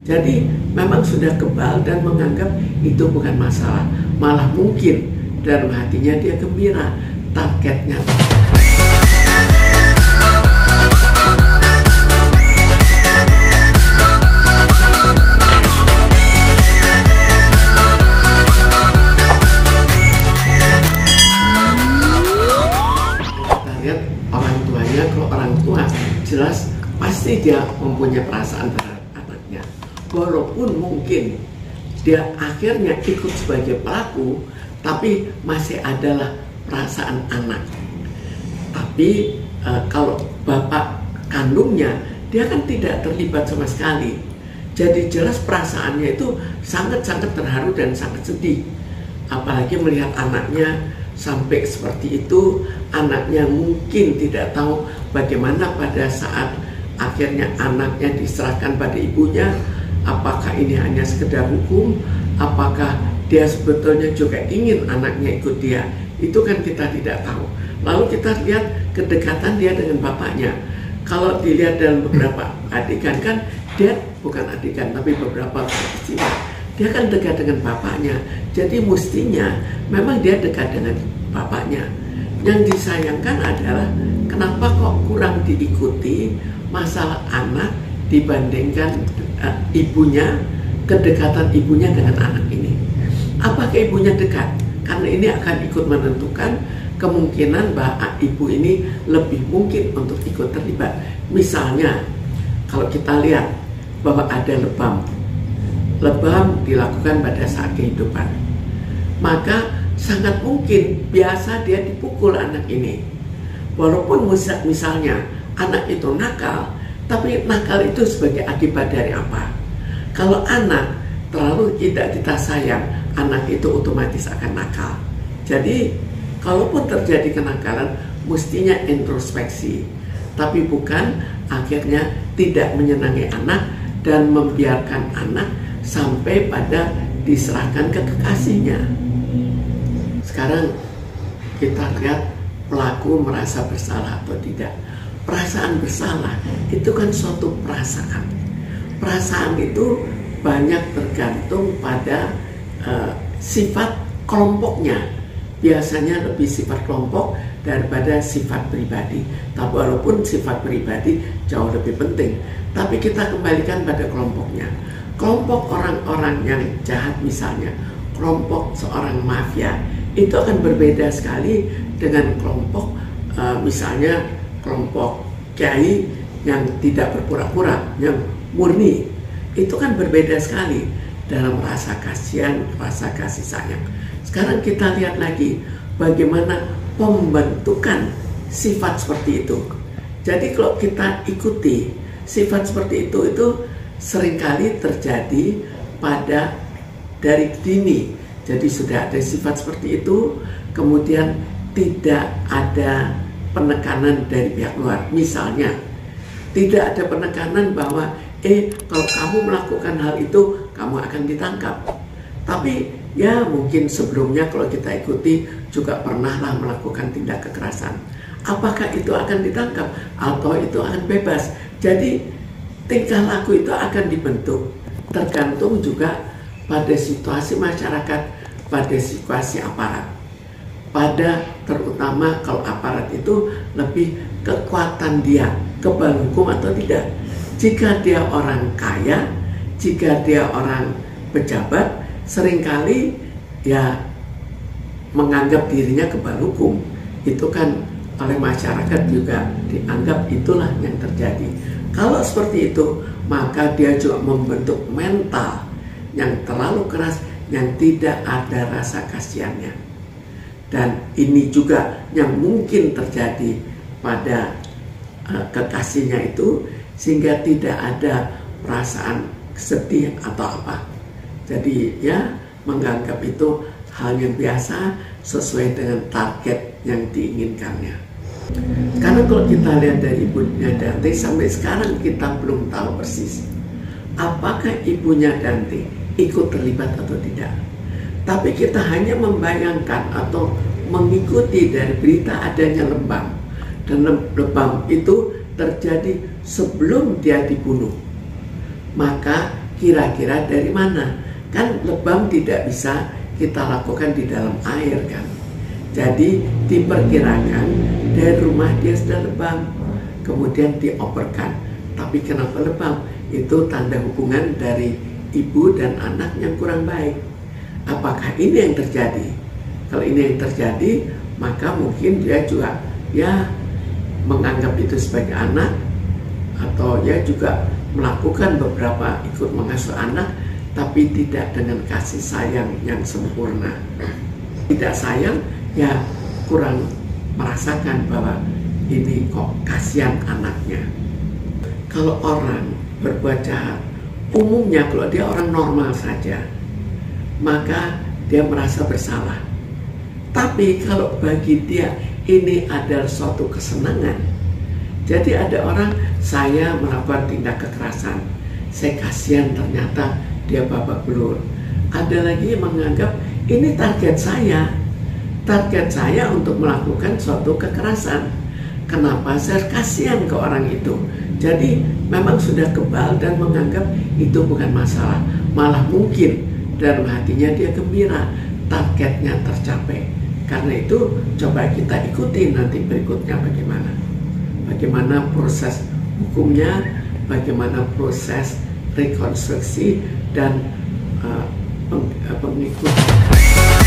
Jadi memang sudah kebal dan menganggap itu bukan masalah, malah mungkin dalam hatinya dia gembira, targetnya. Kita lihat orang tuanya, kalau orang tua jelas pasti dia mempunyai perasaan terhadap anaknya. Walaupun mungkin dia akhirnya ikut sebagai pelaku, tapi masih adalah perasaan anak. Tapi kalau bapak kandungnya, dia kan tidak terlibat sama sekali. Jadi jelas perasaannya itu sangat-sangat terharu dan sangat sedih. Apalagi melihat anaknya sampai seperti itu, anaknya mungkin tidak tahu bagaimana pada saat akhirnya anaknya diserahkan pada ibunya. Apakah ini hanya sekedar hukum? Apakah dia sebetulnya juga ingin anaknya ikut dia? Itu kan kita tidak tahu. Lalu kita lihat kedekatan dia dengan bapaknya. Kalau dilihat dalam beberapa adegan kan, dia bukan adegan tapi beberapa peristiwa, dia kan dekat dengan bapaknya. Jadi mestinya memang dia dekat dengan bapaknya. Yang disayangkan adalah kenapa kok kurang diikuti masalah anak dibandingkan ibunya, kedekatan ibunya dengan anak ini. Apakah ibunya dekat? Karena ini akan ikut menentukan kemungkinan bahwa ibu ini lebih mungkin untuk ikut terlibat. Misalnya, kalau kita lihat bahwa ada lebam dilakukan pada saat kehidupan, maka sangat mungkin biasa dia dipukul anak ini. Walaupun misalnya anak itu nakal, tapi nakal itu sebagai akibat dari apa? Kalau anak terlalu tidak kita sayang, anak itu otomatis akan nakal. Jadi, kalaupun terjadi kenakalan, mestinya introspeksi. Tapi bukan akhirnya tidak menyenangi anak dan membiarkan anak sampai pada diserahkan ke kekasihnya. Sekarang kita lihat pelaku merasa bersalah atau tidak. Perasaan bersalah itu kan suatu perasaan. Perasaan itu banyak tergantung pada sifat kelompoknya. Biasanya lebih sifat kelompok daripada sifat pribadi. Tapi walaupun sifat pribadi jauh lebih penting, tapi kita kembalikan pada kelompoknya. Kelompok orang-orang yang jahat misalnya, kelompok seorang mafia, itu akan berbeda sekali dengan kelompok misalnya kelompok kiai yang tidak berpura-pura, yang murni. Itu kan berbeda sekali dalam rasa kasihan, rasa kasih sayang. Sekarang kita lihat lagi bagaimana pembentukan sifat seperti itu. Jadi kalau kita ikuti sifat seperti itu seringkali terjadi pada dari dini. Jadi sudah ada sifat seperti itu, kemudian tidak ada penekanan dari pihak luar. Misalnya, tidak ada penekanan bahwa kalau kamu melakukan hal itu, kamu akan ditangkap. Tapi ya mungkin sebelumnya kalau kita ikuti juga pernahlah melakukan tindak kekerasan. Apakah itu akan ditangkap atau itu akan bebas? Jadi tingkah laku itu akan dibentuk. Tergantung juga pada situasi masyarakat, pada situasi aparat. Pada terutama kalau aparat itu lebih kekuatan dia, kebal hukum atau tidak. Jika dia orang kaya, jika dia orang pejabat, seringkali ya menganggap dirinya kebal hukum. Itu kan oleh masyarakat juga dianggap itulah yang terjadi. Kalau seperti itu, maka dia juga membentuk mental yang terlalu keras, yang tidak ada rasa kasihannya. Dan ini juga yang mungkin terjadi pada kekasihnya itu, sehingga tidak ada perasaan sedih atau apa. Jadi ya menganggap itu hal yang biasa sesuai dengan target yang diinginkannya. Karena kalau kita lihat dari ibunya Dante, sampai sekarang kita belum tahu persis apakah ibunya Dante ikut terlibat atau tidak. Tapi kita hanya membayangkan atau mengikuti dari berita adanya lebam. Dan lebam itu terjadi sebelum dia dibunuh. Maka kira-kira dari mana? Kan lebam tidak bisa kita lakukan di dalam air kan. Jadi diperkirakan dari rumah dia sudah lebam, kemudian dioperkan. Tapi kenapa lebam? Itu tanda hubungan dari ibu dan anak yang kurang baik. Apakah ini yang terjadi? Kalau ini yang terjadi, maka mungkin dia juga ya menganggap itu sebagai anak, atau ya juga melakukan beberapa ikut mengasuh anak, tapi tidak dengan kasih sayang yang sempurna. Tidak sayang, ya kurang merasakan bahwa ini kok kasihan anaknya. Kalau orang berbuat jahat, umumnya kalau dia orang normal saja, maka dia merasa bersalah. Tapi kalau bagi dia ini adalah suatu kesenangan. Jadi ada orang, saya melakukan tindak kekerasan, saya kasihan ternyata dia babak belur. Ada lagi yang menganggap ini target saya untuk melakukan suatu kekerasan. Kenapa saya kasihan ke orang itu? Jadi memang sudah kebal dan menganggap itu bukan masalah. Malah mungkin dalam hatinya dia gembira, targetnya tercapai. Karena itu coba kita ikuti nanti berikutnya bagaimana. Bagaimana proses hukumnya, bagaimana proses rekonstruksi dan pengikutan.